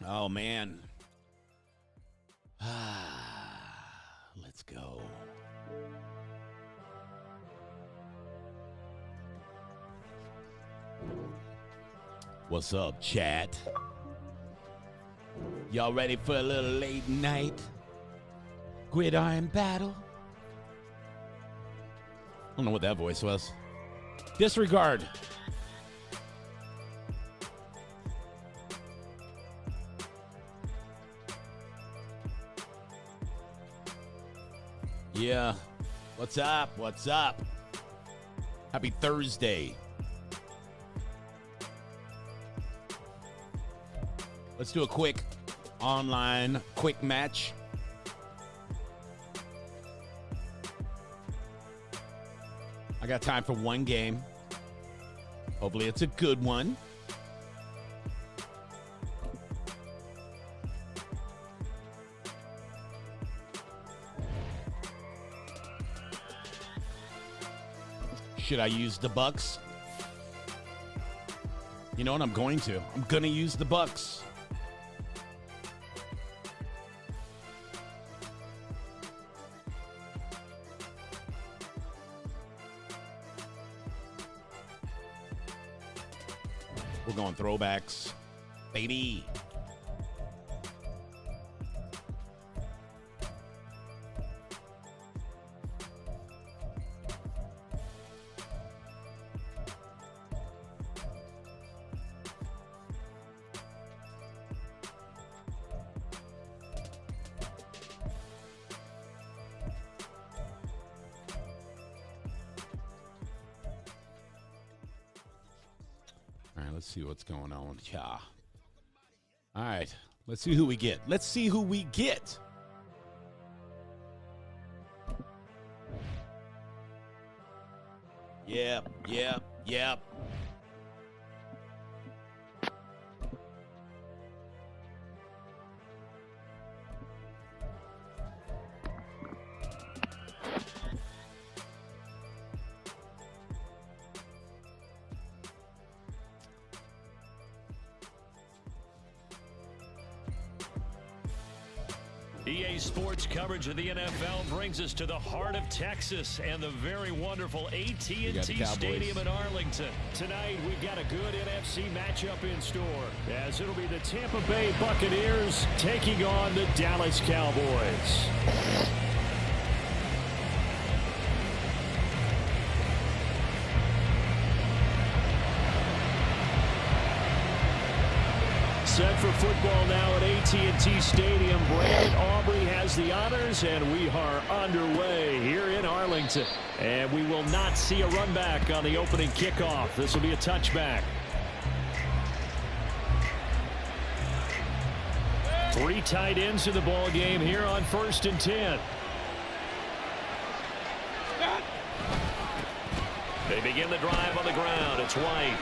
Oh, man. Let's go. What's up, chat? Y'all ready for a little late night gridiron battle? I don't know what that voice was. Disregard. Yeah. What's up? What's up? Happy Thursday. Let's do a quick online quick match. I got time for one game. Hopefully it's a good one. Should I use the Bucks? You know what? I'm going to. I'm going to use the Bucks. We're going throwbacks, baby. Let's see what's going on. Yeah. All right. Let's see who we get. Let's see who we get. Yep. EA Sports coverage of the NFL brings us to the heart of Texas and the very wonderful AT&T Stadium in Arlington. Tonight, we've got a good NFC matchup in store, as it'll be the Tampa Bay Buccaneers taking on the Dallas Cowboys. Set for football now at AT&T Stadium. Brandon Aubrey has the honors, and we are underway here in Arlington. And we will not see a run back on the opening kickoff. This will be a touchback. 3 tight ends in the ball game here on 1st and 10. They begin the drive on the ground. It's White.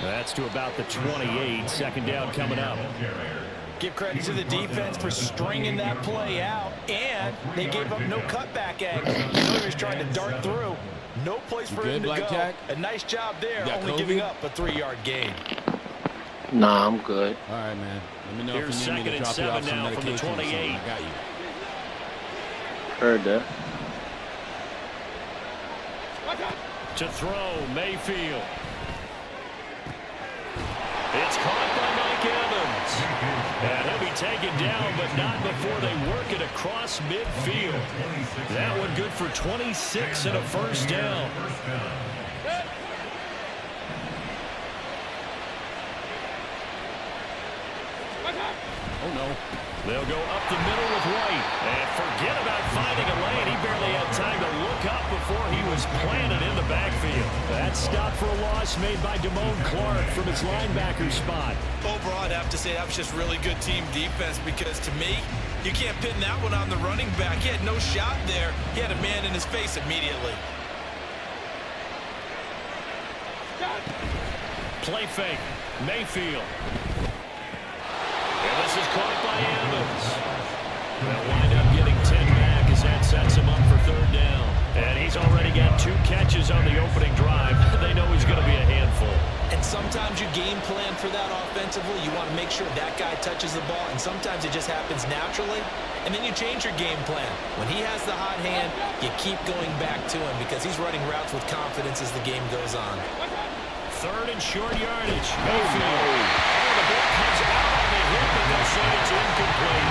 That's to about the 28. Second down coming up. Give credit to the defense for stringing that play out, and they gave up no cutback angle. You know he was trying to dart through. No place for him to go. Jack? A nice job there, only giving up a 3-yard gain. Nah, I'm good. All right, man. Let me know Here's if you need me to drop you off some now from the medication. 28. I got you. Heard that. To throw, Mayfield. It's caught by Mike Evans. And he'll be taken down, but not before they work it across midfield. That one good for 26 and a first down. Oh, no. They'll go up the middle with White. And forget about finding a lane. He barely had time to look up before he was planted in the backfield. That stop for a loss made by Damone Clark from his linebacker spot. Overall, I'd have to say that was just really good team defense, because to me, you can't pin that one on the running back. He had no shot there. He had a man in his face immediately. Play fake. Mayfield. And this is caught by Evans. They'll wind up getting 10 back as that sets him up for 3rd down. And he's already got 2 catches on the opening drive. They know he's going to be a handful. And sometimes you game plan for that offensively. You want to make sure that guy touches the ball, and sometimes it just happens naturally. And then you change your game plan. When he has the hot hand, you keep going back to him because he's running routes with confidence as the game goes on. Third and short yardage. Mayfield. Oh, the ball comes out on the hip, and they'll say it's incomplete.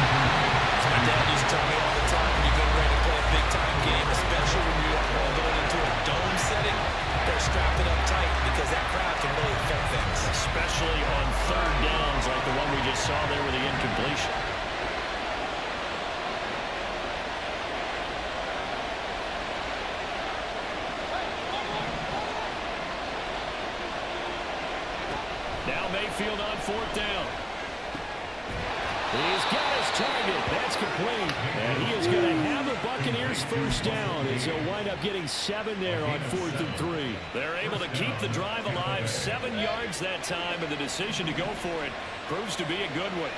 As my dad used to tell me all the time, when you get ready to play a big-time game, especially when you're going into a dome setting, they're strapping up tight because that crowd can really affect things. Especially on third downs like the one we just saw there with the incompletion. Now Mayfield on fourth down. He's got his target. That's complete. And he is going to have the Buccaneers first down as he'll wind up getting 7 there on 4th and 3. They're able to keep the drive alive. 7 yards that time, and the decision to go for it proves to be a good one.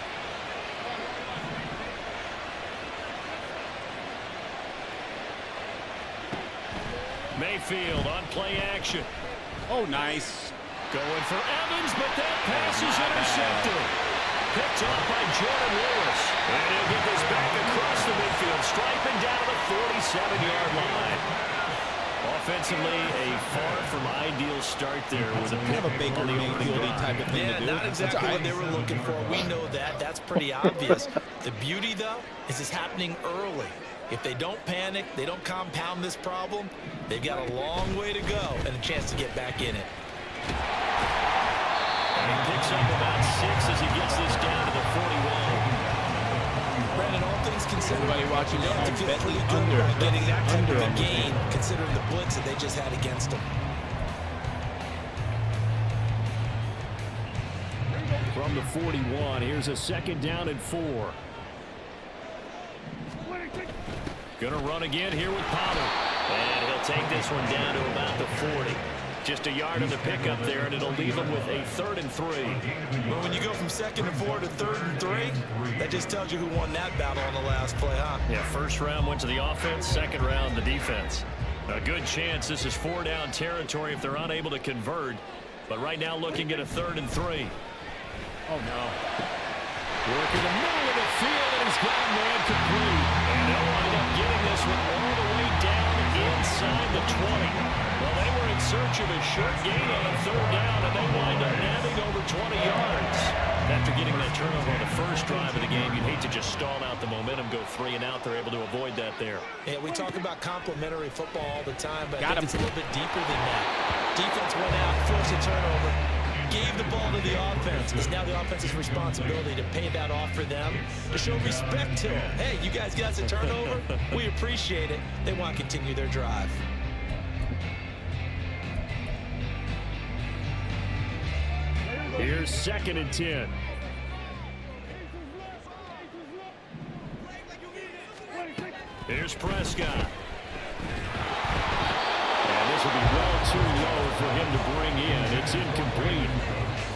Mayfield on play action. Oh, nice. Going for Evans, but that pass is intercepted. Picked off by Jordan Lewis. And he'll get this back across the midfield, striping down the 47-yard line. Offensively, a far from ideal start there with a pick. Have a Baker Mayfield type of thing to do. Not exactly what they were looking for. We know that. That's pretty obvious. The beauty, though, is it's happening early. If they don't panic, they don't compound this problem, they've got a long way to go and a chance to get back in it. And he picks up about 6 as he gets this down to the 41. Brandon, all things considered, Everybody watching they have to feel pretty good under, about getting that type of a under. gain, considering the blitz that they just had against them. From the 41, here's a 2nd down and 4. Gonna run again here with Pollard. And he'll take this one down to about the 40. Just a yard of the pickup there, and it'll leave him with a 3rd and 3. Well, when you go from 2nd and 4 to 3rd and 3, that just tells you who won that battle on the last play, huh? Yeah, first round went to the offense, 2nd round the defense. A good chance this is 4-down territory if they're unable to convert. But right now looking at a 3rd and 3. Oh, no. Working the middle of the field, and he's got a man complete. And they'll wind up getting this one all the way down inside the 20. Well, they were in search of a short gain on a 3rd down, and they wind up nabbing over 20 yards. After getting that turnover on the first drive of the game, you'd hate to just stall out the momentum, go 3 and out. They're able to avoid that there. Yeah, we talk about complementary football all the time, but Got I think it's a little bit deeper than that. Defense went out, forced a turnover, gave the ball to the offense. It's now the offense's responsibility to pay that off for them, to show respect to them. Hey, you guys got a turnover? We appreciate it. They want to continue their drive. Here's 2nd and 10. Here's Prescott. And this will be well too low for him to bring in. It's incomplete.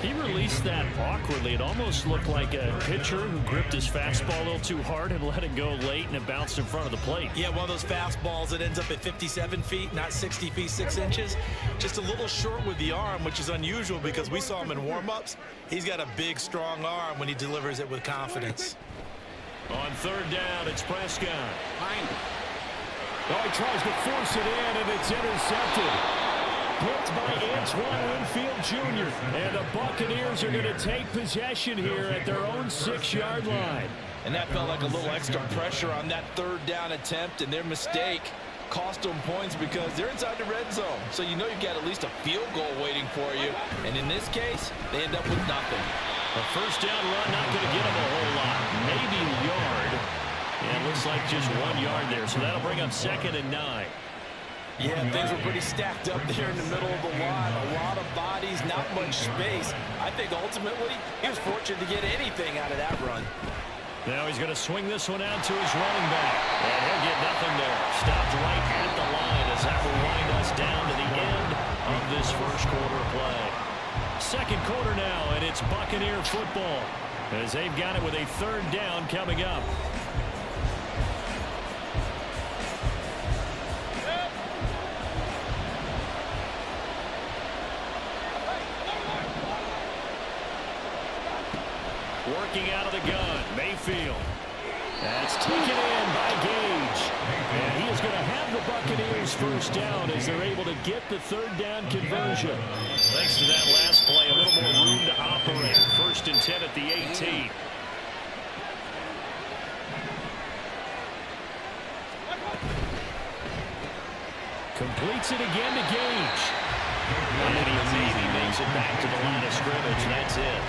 He released that awkwardly. It almost looked like a pitcher who gripped his fastball a little too hard and let it go late, and it bounced in front of the plate. Yeah, one of those fastballs that ends up at 57 feet, not 60 feet, 6 inches. Just a little short with the arm, which is unusual because we saw him in warm-ups. He's got a big, strong arm when he delivers it with confidence. On 3rd down, it's Prescott. Oh, he tries to force it in, and it's intercepted. Picked by Antoine Winfield Jr. And the Buccaneers are going to take possession here at their own 6-yard line. And that felt like a little extra pressure on that 3rd down attempt, and their mistake cost them points because they're inside the red zone. So you know you've got at least a field goal waiting for you. And in this case, they end up with nothing. A 1st down run not going to get them a whole lot. Maybe a yard. And it looks like just 1 yard there. So that'll bring up 2nd and 9. Yeah, things were pretty stacked up there in the middle of the line. A lot of bodies, not much space. I think ultimately he was fortunate to get anything out of that run. Now he's going to swing this one out to his running back. And he'll get nothing there. Stopped right at the line as that will wind us down to the end of this first quarter play. 2nd quarter now, and it's Buccaneer football as they've got it with a 3rd down coming up. Mayfield. That's taken in by Gage. And he is going to have the Buccaneers first down as they're able to get the third down conversion. Thanks to that last play, a little more room to operate. 1st and 10 at the 18. Completes it again to Gage. And he makes it back to the line of scrimmage. That's it.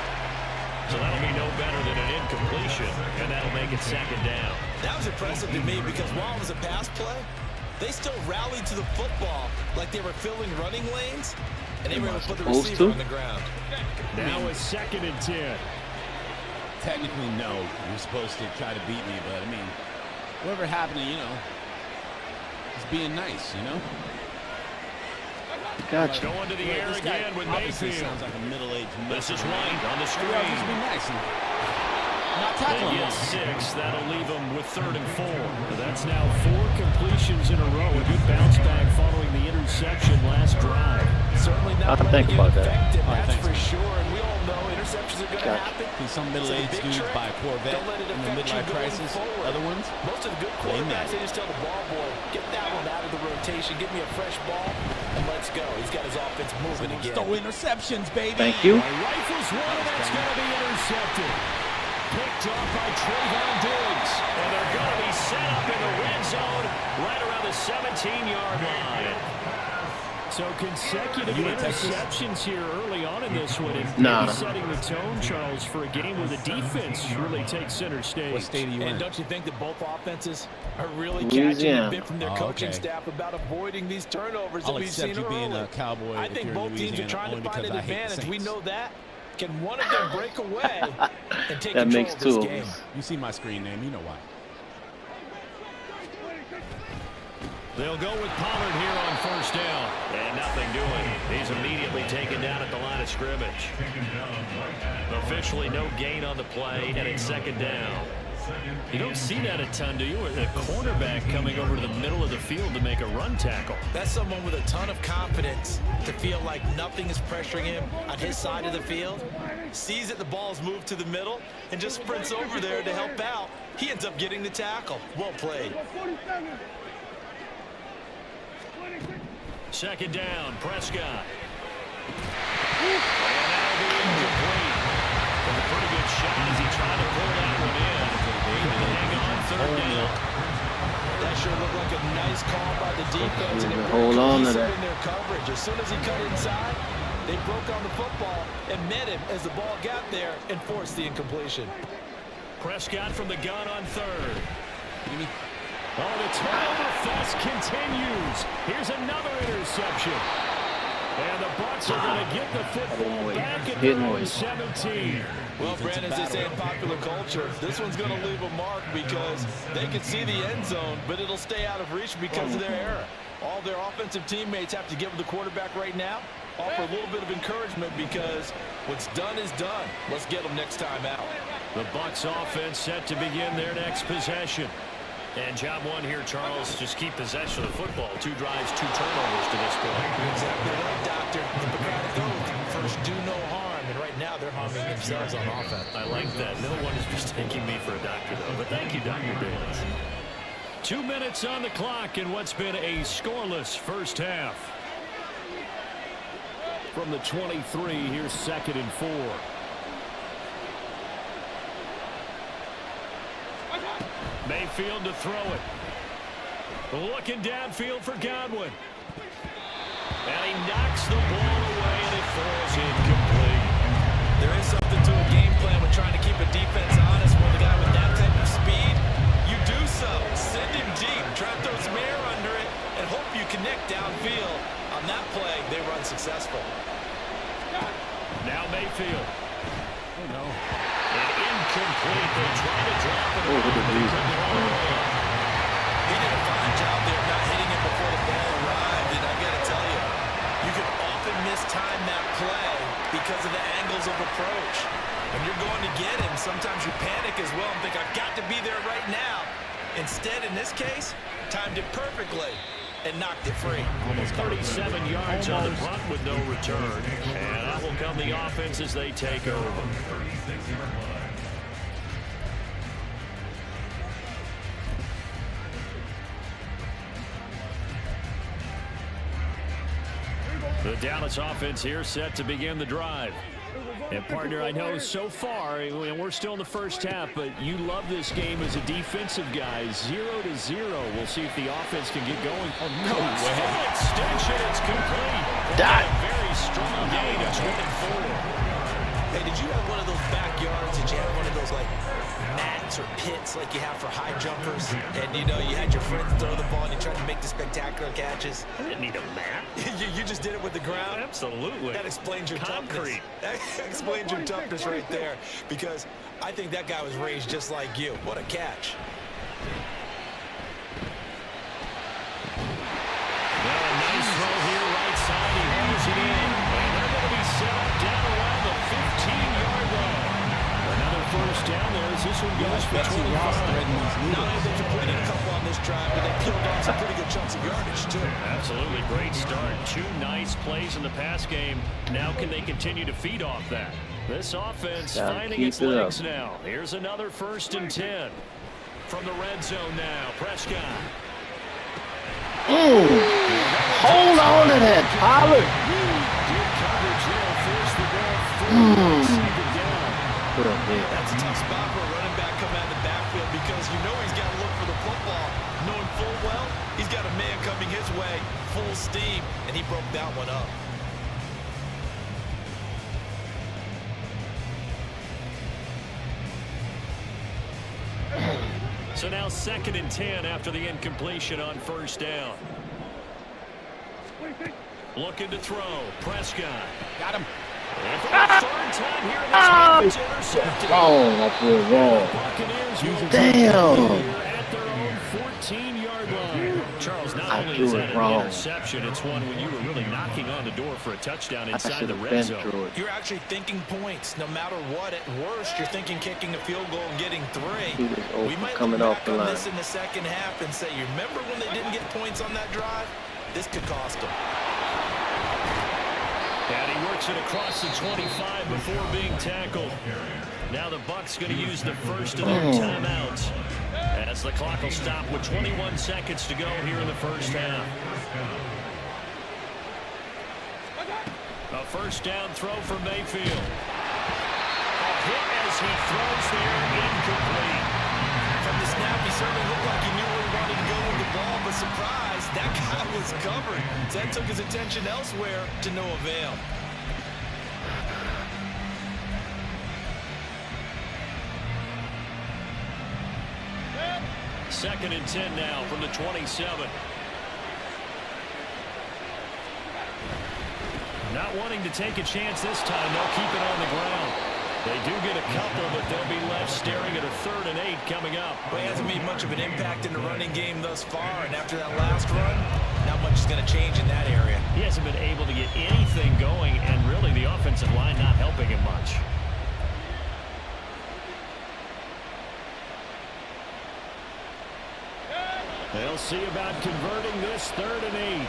So that'll be no better than an incompletion, and that'll make it 2nd down. That was impressive to me because while it was a pass play, they still rallied to the football like they were filling running lanes, and they were able to put the receiver on the ground. Now it's 2nd and 10. Technically, no. You're supposed to try to beat me, but, I mean, whatever happened to, just being nice, Gotcha. Going to the air again with Mayfield. Sounds like a middle-aged This is White on the screen. Just be nice and not tackle They him. get 6. That'll leave them with 3rd and 4. That's now 4 completions in a row. A good bounce back following the interception last drive. Certainly not I'll think about that. effective, All right, that's thanks, for man. sure. And we all know interceptions are going to happen. See some middle-aged big dudes trick. buy a Corvette Don't let it in the affect you midlife going crisis. forward. Other ones, Most of the good quarterbacks, they just tell the ball boy, get that one out of the rotation, give me a fresh ball, and let's go. He's got his offense moving again. throw interceptions, baby. Thank you. Rifles one, and that's going to be intercepted. Picked off by Trayvon Diggs. And they're going to be set up in the red zone right around the 17-yard line. So consecutive interceptions here early on in this one. And maybe setting the tone, Charles, for a game where the defense really takes center stage. What state are you in? And don't you think that both offenses are really catching a bit from their coaching staff about avoiding these turnovers that we've seen early? Being a Cowboy. I think both teams are trying to find an advantage. We know that. Can one of them break away and take control of this game? You see my screen name, you know why. They'll go with Pollard here on 1st down. And nothing doing. He's immediately taken down at the line of scrimmage. Officially no gain on the play, and it's 2nd down. You don't see that a ton, do you? A cornerback coming over to the middle of the field to make a run tackle. That's someone with a ton of confidence to feel like nothing is pressuring him on his side of the field. Sees that the ball's moved to the middle and just sprints over there to help out. He ends up getting the tackle. Well played. 2nd down, Prescott. And that'll be incomplete. But a pretty good shot as he tried to pull that one in. Hang on, 3rd down. That sure looked like a nice call by the defense. And it hold on to that. in their coverage. As soon as he cut inside, they broke on the football and met him as the ball got there and forced the incompletion. Prescott from the gun on 3rd. Oh, the turnover fest continues. Here's another interception. And the Bucs are going to get the football back at their own 17. Well, Brandon, as they say in popular culture, this one's going to leave a mark because they can see the end zone, but it'll stay out of reach because of their error. All their offensive teammates have to give the quarterback right now, offer a little bit of encouragement because what's done is done. Let's get them next time out. The Bucs offense set to begin their next possession. And job one here, Charles, just keep possession of the football. 2 drives, 2 turnovers to this point. Exactly right, Doctor. The Hippocratic Oath. First, do no harm. And right now, they're harming themselves on offense. I like that. No one is mistaking me for a doctor, though. But thank you, Dr. Davis. 2 minutes on the clock in what's been a scoreless first half. From the 23, here's 2nd and 4. Mayfield to throw it. Looking downfield for Godwin. And he knocks the ball away, and it falls incomplete. There is something to a game plan with trying to keep a defense honest when the guy with that type of speed, you do so. Send him deep, try to throw some air under it, and hope you connect downfield. On that play, they run successful. Now Mayfield. Oh, no. And incomplete. They try to drop it. Oh, look at these. He did a fine job there not hitting him before the ball arrived. And I got to tell you, you can often mistime that play because of the angles of approach. When you're going to get him, sometimes you panic as well and think, I've got to be there right now. Instead, in this case, timed it perfectly and knocked it free. Almost 37 yards on the punt with no return. And that will come the offense as they take over. The Dallas offense here set to begin the drive. And, partner, I know so far, we're still in the first half, but you love this game as a defensive guy. 0-0. We'll see if the offense can get going. Oh, no way. Extension, it's complete. A very strong gain of 24. Hey, did you have one of those backyards? Did you have one of those, like, mats or pits like you have for high jumpers? And, you know, you had your friends throw the ball and you tried to make the spectacular catches? I didn't need a mat. you just did it with the ground? Absolutely. That explains your concrete. Toughness. That explains your toughness right there. Because I think that guy was raised just like you. What a catch. Well, a nice throw here right side. He holds it in. And they're going to be set up down around the 15-yard line. Another first down there as this one goes for 25. Not only they completed a couple on this drive, but they killed off some pretty good chunks of yardage, too. Absolutely. Great start. 2 nice plays in the pass game. Now can they continue to feed off that? This offense finding its legs now. Here's another 1st and 10. From the red zone now, Prescott. Hold on to that, Pollard. Good coverage there. Force the ball forward. Put up there. That's a tough spot for a running back coming out of the backfield because you know he's got to look for the football. Knowing full well, he's got a man coming his way, full steam, and he broke that one up. So now 2nd and 10 after the incompletion on 1st down. Looking to throw. Prescott. Got him. And for the 3rd time here in this game, it's intercepted. I feel wrong. Buccaneers will Damn. at their own 14-yard line. Charles, not I only threw is it that an wrong. interception, it's one when you were really knocking on the door for a touchdown inside the red zone. You're actually thinking points. No matter what, at worst, you're thinking kicking a field goal and getting 3. We might coming look off back the on line. this in the second half and say, you remember when they didn't get points on that drive? This could cost them. And he works it across the 25 before being tackled. Now the Bucs going to use the first of their timeouts as the clock will stop with 21 seconds to go here in the first half. A 1st down throw for Mayfield. A hit as he throws there, incomplete. From the snap, he certainly looked like he knew where he wanted to go with the ball, but surprise, that guy was covered. So that took his attention elsewhere to no avail. Second and 10 now from the 27. Not wanting to take a chance this time, they'll keep it on the ground. They do get a couple, but they'll be left staring at a 3rd and 8 coming up. But he hasn't made much of an impact in the running game thus far, and after that last run, not much is going to change in that area. He hasn't been able to get anything going, and really the offensive line not helping him much. They'll see about converting this 3rd and 8.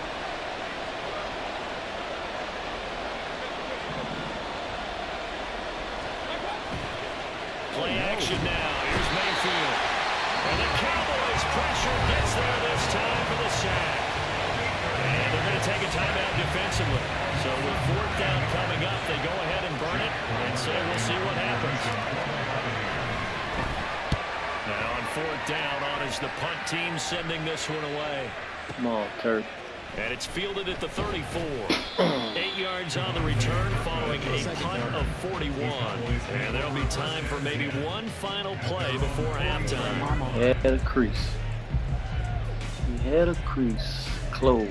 Play action now. Here's Mayfield. And the Cowboys pressure gets there this time for the sack. And they're going to take a timeout defensively. So with 4th down coming up, they go ahead and burn it and say we'll see what happens. Now on 4th down, on is the punt team sending this one away. Come on, Kurt. And it's fielded at the 34. 8 yards on the return following a punt of 41. And there'll be time for maybe one final play before halftime. He had a crease. He had a crease closed.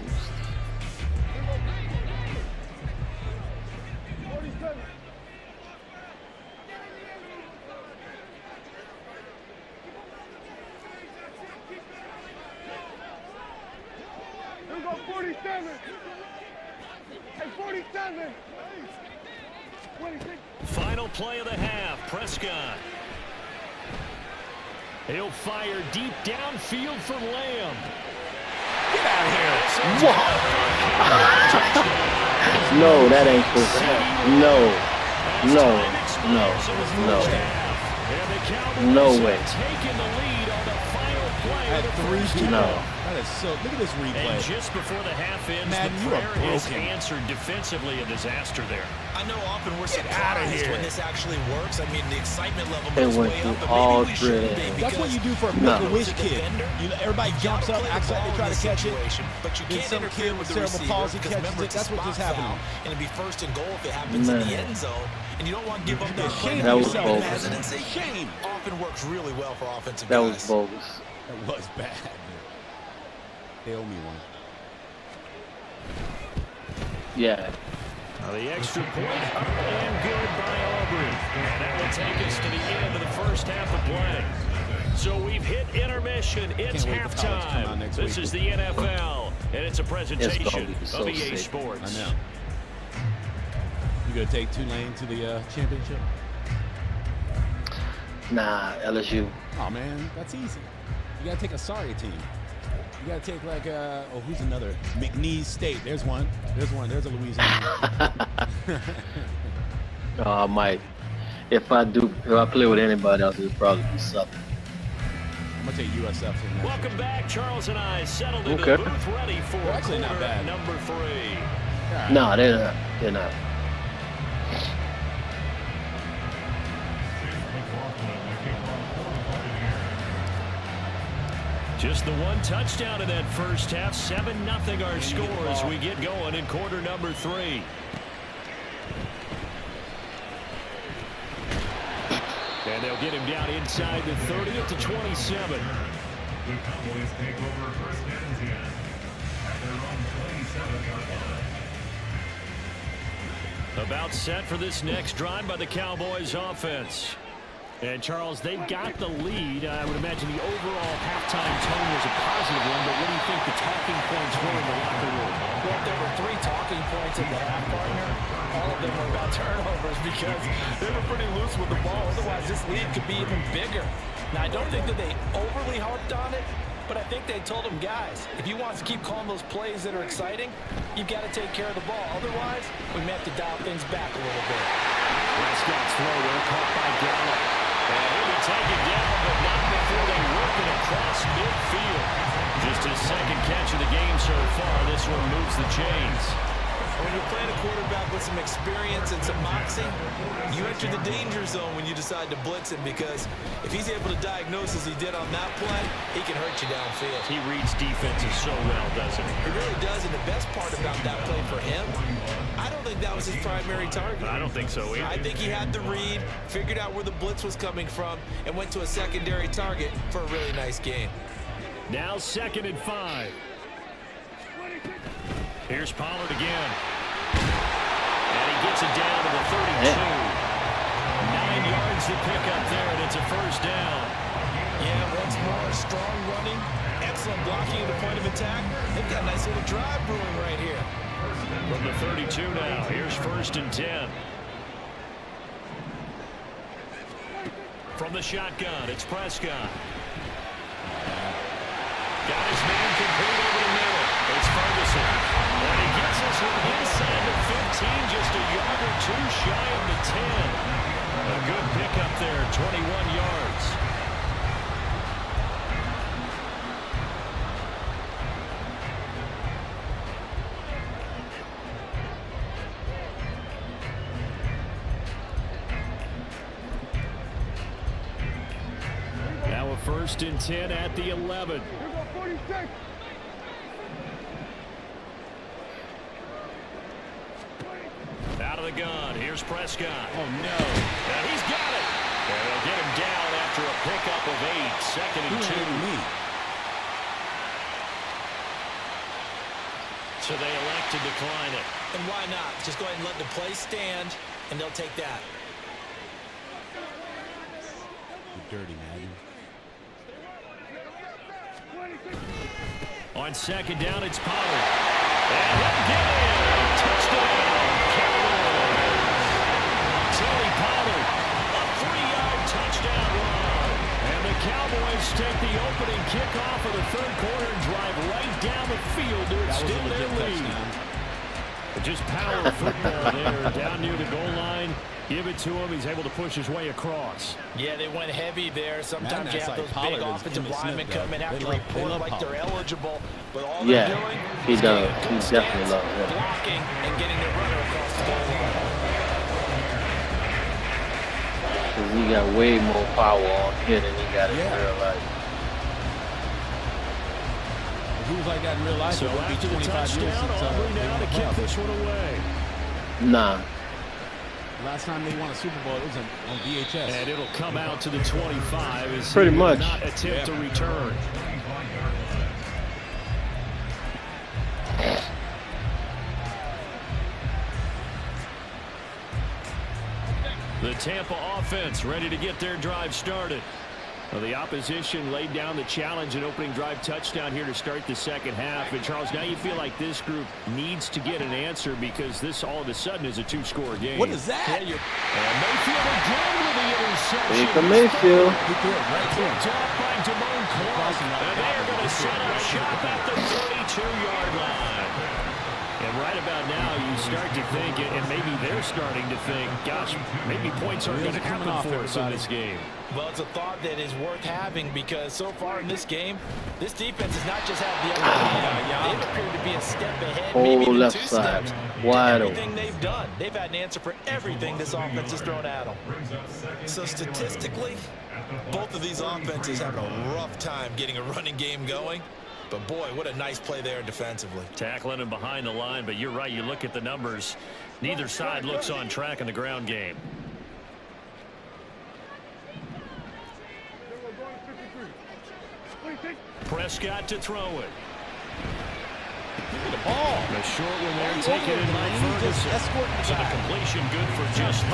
Final play of the half, Prescott. He'll fire deep downfield for Lamb. Get out of here. No, that ain't supposed to happen. No way. Taking the lead on the final play. had three people. No. That is so. Look at this replay. And just before the half ends, Madden, the you are prayer is broken. answered defensively. A disaster there. I know often we're Get outta surprised here. when this actually works. I mean, the excitement level They goes went way through up, but all maybe we shouldn't three. be. That's what you do for a No. Make-A-Wish kid. Everybody jumps up, acts like they try to catch it. But you Then can't some interfere kid with with the cerebral receiver, palsy because catches remember, it. it's a That's what just spot happened. foul, and it'd be first and goal if it happens in the Man. end zone, and you don't want to give up that play. Shame That was yourself. bogus. Hesitancy Shame. often works really well for offensive That guys. was bogus. That was bad. They owe me one. Yeah. The extra point up and good by Aubrey. And that will take us to the end of the first half of play. So we've hit intermission. It's Can't wait for college to come out halftime. next This week. is the NFL, and it's a presentation be so of EA sick. Sports. I know. You gonna take Tulane to the championship? Nah, LSU. Oh man, that's easy. You gotta take a sorry team. You gotta take like who's another? McNeese State. There's one. There's one. There's a Louisiana. I might. If I play with anybody else, it'll probably be Southern. I'm gonna take USF from that. Welcome back. Charles and I settled into Okay. the booth ready for They're actually not quarter bad. number 3. No, they're not. They're not. Just the one touchdown in that first half. 7-0 our score as we get going in quarter number 3. And they'll get him down inside the 30 at the 27. The Cowboys take over first and 10 at their own 27-yard line. About set for this next drive by the Cowboys offense. And Charles, they've got the lead. I would imagine the overall halftime tone was a positive one, but what do you think the talking points were in the locker room? Well, there were 3 talking points in the half, partner. All of them were about turnovers because they were pretty loose with the ball. Otherwise, this lead could be even bigger. Now, I don't think that they overly harped on it, but I think they told them, guys, if you want to keep calling those plays that are exciting, you've got to take care of the ball. Otherwise, we may have to dial things back a little bit. Prescott's throw there caught by Gallup. And he'll be taken down, but not before they work it across midfield. Just his second catch of the game so far. This one moves the chains. When you're playing a quarterback with some experience and some moxie, you enter the danger zone when you decide to blitz him, because if he's able to diagnose as he did on that play, he can hurt you downfield. He reads defenses so well, doesn't he? He really does, and the best part about that play for him, I don't think that was his primary target. I don't think so either. I think he had the read, figured out where the blitz was coming from, and went to a secondary target for a really nice game. Now 2nd and 5. Here's Pollard again. And he gets it down to the 32. 9 yards to pick up there, and it's a first down. Yeah, once more, strong running, excellent blocking at the point of attack. They've got a nice little drive brewing right here. From the 32 now, here's 1st and 10. From the shotgun, it's Prescott. Got his man complete over the middle. It's Ferguson. And he gets us inside the 15, just a yard or 2 shy of the 10. A good pickup there, 21 yards. Now a 1st and 10 at the 11. Out of the gun. Here's Prescott. Oh no! And he's got it. And they'll get him down after a pickup of 8. 2nd and 2. Me. So they elect to decline it. And why not? Just go ahead and let the play stand, and they'll take that. You're dirty, Madden. On 2nd down, it's Pollard. And he'll get in. Touchdown. Tony Pollard, a 3-yard touchdown run. And the Cowboys take the opening kickoff of the 3rd quarter and drive right down the field to extend their lead. Just power football there, down near the goal line. Give it to him. He's able to push his way across. Yeah, they went heavy there. Sometimes you have like those Pollard big is offensive Emmitt linemen Smith, come in though. after They report love like Pollard. they're eligible, but all Yeah, they're doing he is does. getting a He good definitely stance, loves it. blocking, and getting their runner across the goal line. Because he got way more power on here than he got in real life. If he was like that in real life, So it would be after the 25 years touchdown, since Aubrey they now won to the kick playoffs. this one away. Nah. Last time they won a Super Bowl, it was on VHS. And it'll come out to the 25 as Pretty he will much. not attempt to return. The Tampa offense ready to get their drive started. Well, the opposition laid down the challenge and opening drive touchdown here to start the second half. And, Charles, now you feel like this group needs to get an answer because this all of a sudden is a two-score game. What is that? And Mayfield again with the interception. Baker Mayfield. He threw it right to him. Top by Damone Clark. And they are going to set up shop at the 32-yard line. And right about now, you start to think, and maybe they're starting to think, gosh, maybe points aren't going to happen for us in this game. Well, it's a thought that is worth having because so far in this game, this defense has not just had the upper hand. They've appeared to be a step ahead, maybe even left 2 side. steps. Wide Everything they've done, they've had an answer for everything this offense has thrown at them. So statistically, both of these offenses having a rough time getting a running game going. But boy, what a nice play there defensively. Tackling him behind the line, but you're right, you look at the numbers. Neither side looks on track in the ground game. Prescott to throw it. Give me the ball. The short one there, taken in by Ferguson. So the completion good for just 3.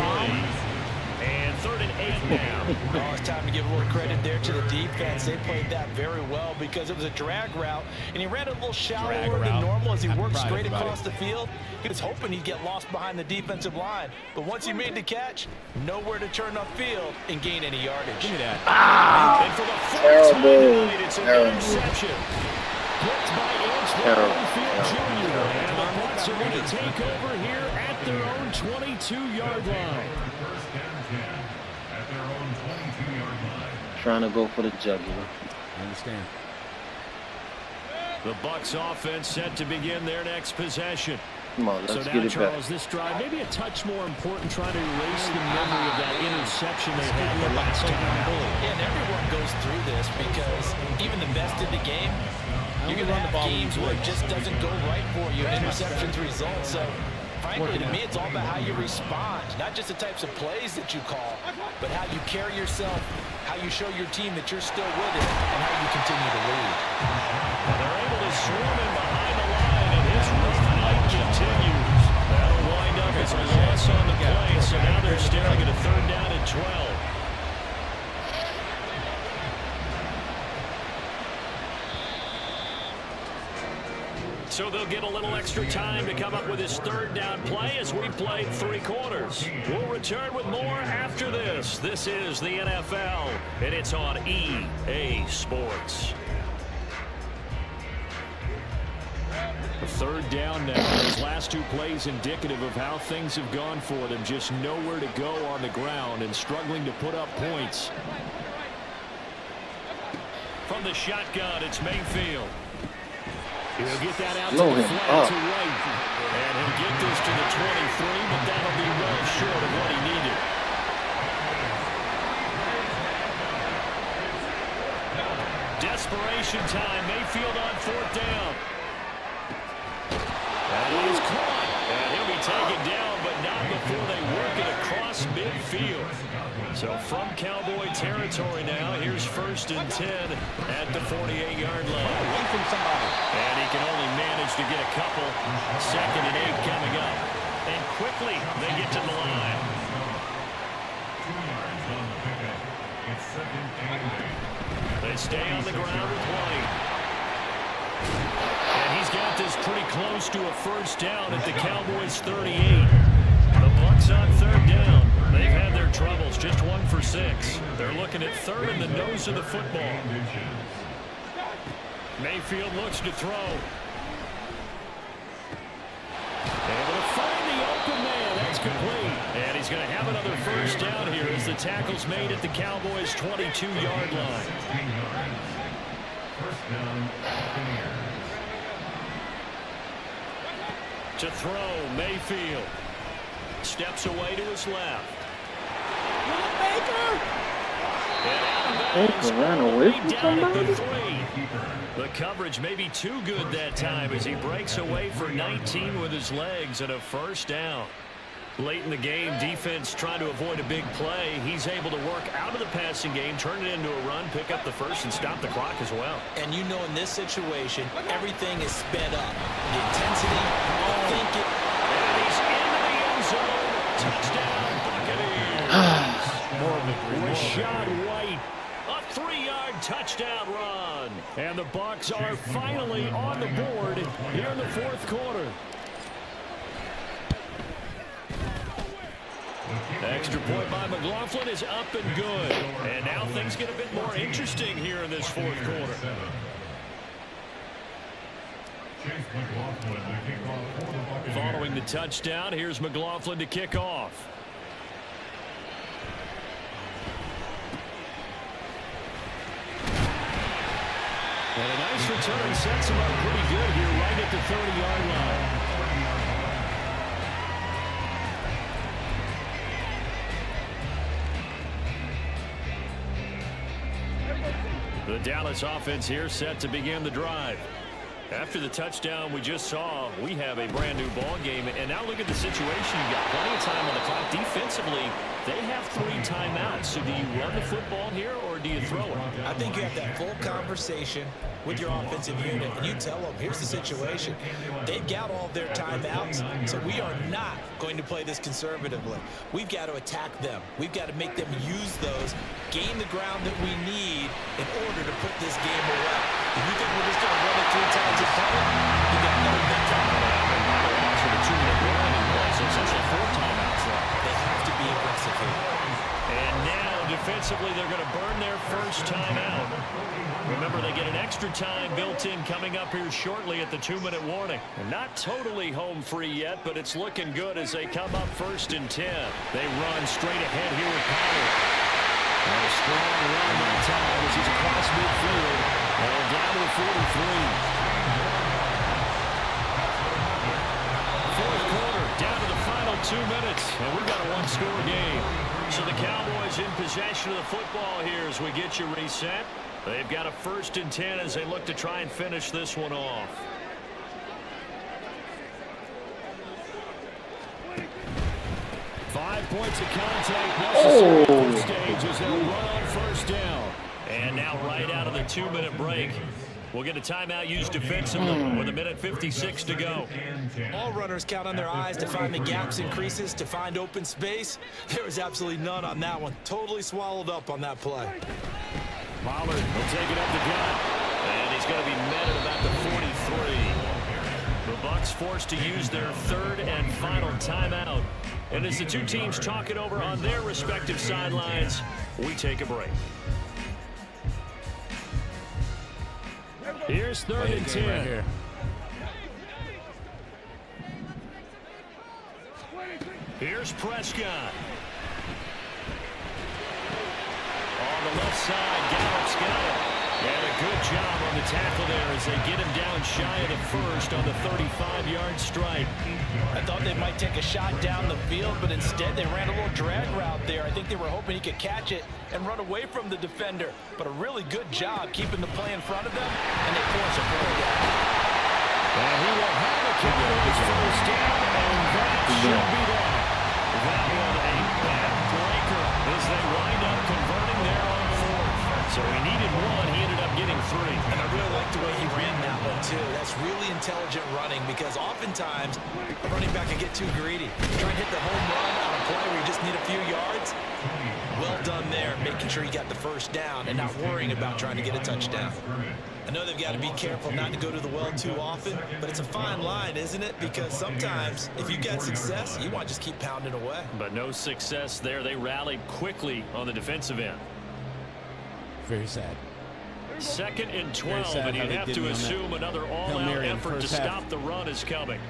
And 3rd and 8 now. Oh, it's time to give a little credit there to the defense. They played that very well because it was a drag route, and he ran a little shallower than normal as he worked straight across the field. He was hoping he'd get lost behind the defensive line, but once he made the catch, nowhere to turn upfield and gain any yardage. Give me that. And for the fourth time tonight, it's an interception. Blocked by Edge Jr. And the Bucs are going to take over here at their own 22-yard line. Trying to go for the jugular. I understand. The Bucs offense set to begin their next possession. Come on, let's so get now, it Charles, back. this drive maybe a touch more important, trying to erase the memory of that interception they had the last time. And everyone goes through this because even the best in the game, you're going to have games where it just doesn't go right for you, and interceptions result. So, frankly, to me, it's all about how you respond, not just the types of plays that you call, but how you carry yourself, how you show your team that you're still with it, and how you continue to lead. They're able to swarm him behind the line, and his rough night continues. That'll wind up as a loss on the play, so now they're staring at a 3rd down and 12. So they'll get a little extra time to come up with his 3rd down play as we play 3 quarters. We'll return with more after this. This is the NFL, and it's on EA Sports. A 3rd down now. Those last 2 plays indicative of how things have gone for them. Just nowhere to go on the ground and struggling to put up points. From the shotgun, it's Mayfield. He'll get that out to the flat to right. And he'll get this to the 23, but that'll be well short of what he needed. Desperation time. Mayfield on 4th down. And he's caught. And he'll be taken down, but not before they work it across midfield. So from Cowboy territory now, here's 1st and 10 at the 48-yard line. Wait from somebody. And he can only manage to get a couple. 2nd and 8 coming up. And quickly they get to the line. They stay on the ground with White. And he's got this pretty close to a 1st down at the Cowboys' 38. The Bucs on 3rd down. They've had their troubles, just 1 for 6. They're looking at 3rd in the nose of the football. Mayfield looks to throw. Able to find the open man. That's complete. And he's going to have another first down here as the tackle's made at the Cowboys' 22-yard line. First down, Buccaneers. To throw, Mayfield. Steps away to his left. Baker ran away from somebody? The coverage may be too good that time as he breaks away for 19 with his legs and a first down. Late in the game, defense trying to avoid a big play. He's able to work out of the passing game, turn it into a run, pick up the first, and stop the clock as well. And you know in this situation, everything is sped up. The intensity, the thinking. And he's into the end zone. Touchdown, Buccaneers. Rashad White, a 3-yard touchdown run. And the Bucs are finally on the board here in the fourth quarter. Extra point by McLaughlin is up and good. And now things get a bit more interesting here in this fourth quarter. Following the touchdown, here's McLaughlin to kick off. And a nice return sets him up pretty good here right at the 30-yard line. The Dallas offense here set to begin the drive. After the touchdown we just saw, we have a brand new ball game. And now look at the situation. You got plenty of time on the clock. Defensively, they have 3 timeouts. So do you run the football here or do you throw it? I think you have that full conversation with your offensive unit, and you tell them, here's the situation. They've got all of their timeouts, so we are not going to play this conservatively. We've got to attack them. We've got to make them use those, gain the ground that we need in order to put this game away. If you think we're just going to run it 3 times and punt it, you got no big time. So the 2-minute warning was essentially 4 timeouts left. They have to be aggressive here. And now defensively they're going to burn their first timeout. Remember, they get an extra time built in coming up here shortly at the 2-minute warning. And not totally home free yet, but it's looking good as they come up 1st and 10. They run straight ahead here with Pollard. And a strong run that time as he's across midfield and down to the 43. Fourth quarter, down to the final 2 minutes, and we've got a 1-score game. So the Cowboys in possession of the football here as we get you reset. They've got a 1st and 10 as they look to try and finish this one off. Five points of contact necessary at this stage as they'll run on first down. And now right out of the 2-minute break, we'll get a timeout used defensively with 1:56 to go. All runners count on their eyes to find the gaps and creases, to find open space. There was absolutely none on that one. Totally swallowed up on that play. Pollard will take it up the gut, and he's going to be met at about the 43. The Bucs forced to use their 3rd and final timeout. And as the two teams talk it over on their respective sidelines, we take a break. Here's 3rd and 10. Right here. Here's Prescott. On the left side, Gallup's got it. And a good job on the tackle there as they get him down shy of the 1st on the 35-yard stripe. I thought they might take a shot down the field, but instead they ran a little drag route there. I think they were hoping he could catch it and run away from the defender. But a really good job keeping the play in front of them, and they force a fourth down. And he will have a kick on his first down, and that should be that. That one a backbreaker as they wind up converting there on 4th. So he needed 1, he ended up getting 3. And I really like the way he ran that one, too. That's really intelligent running because oftentimes a running back can get too greedy. Try and hit the home run on a play where you just need a few yards. Well done there, making sure he got the first down and not worrying about trying to get a touchdown. I know they've got to be careful not to go to the well too often, but it's a fine line, isn't it? Because sometimes if you get success, you want to just keep pounding away. But no success there. They rallied quickly on the defensive end. Very sad. 2nd and 12, and you'd have to assume another all-out effort to stop the run is coming.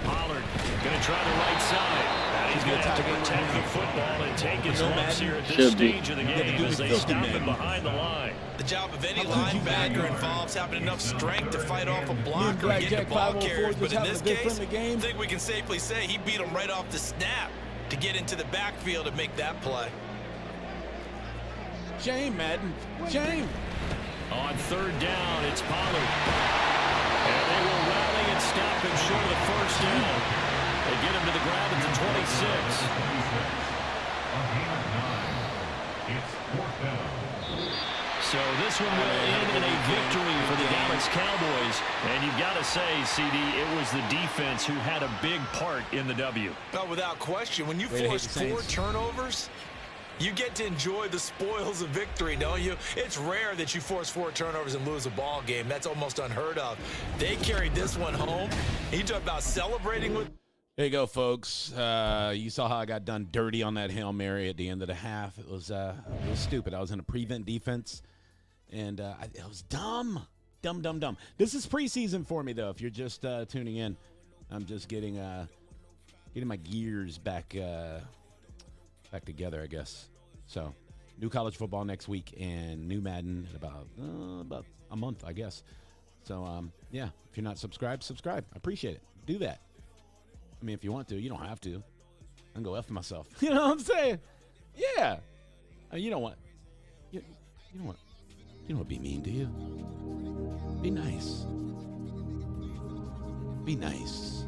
Pollard Going to try the right side. And he's going to have to protect the football and take his lumps here at this Should be. stage of the game as they stop him behind the line. The job of any linebacker involves having enough strength to fight off a blocker and get the ball carriers. But in this case, I think we can safely say he beat him right off the snap to get into the backfield and make that play. Shame, Madden. Shame. On third down, it's Pollard. And they will rally and stop him short of the first down. They get him to the ground at the 26. A gain of 9. It's 4th down. So this one will end in a victory for the Dallas Cowboys. And you've got to say, CD, it was the defense who had a big part in the W. But without question, when you force 4 turnovers, you get to enjoy the spoils of victory, don't you? It's rare that you force 4 turnovers and lose a ball game. That's almost unheard of. They carried this one home. You talk about celebrating with... There you go, folks. You saw how I got done dirty on that Hail Mary at the end of the half. It was stupid. I was in a prevent defense, and it was dumb. Dumb. This is preseason for me, though, if you're just tuning in. I'm just getting my gears back together, I guess. So, new college football next week and new Madden in about a month, I guess. So, yeah, if you're not subscribed, subscribe. I appreciate it. Do that. I mean, if you want to, you don't have to. I can go F myself. You know what I'm saying? Yeah. You know what? You know what? You don't want to be mean, do you? Be nice. Be nice.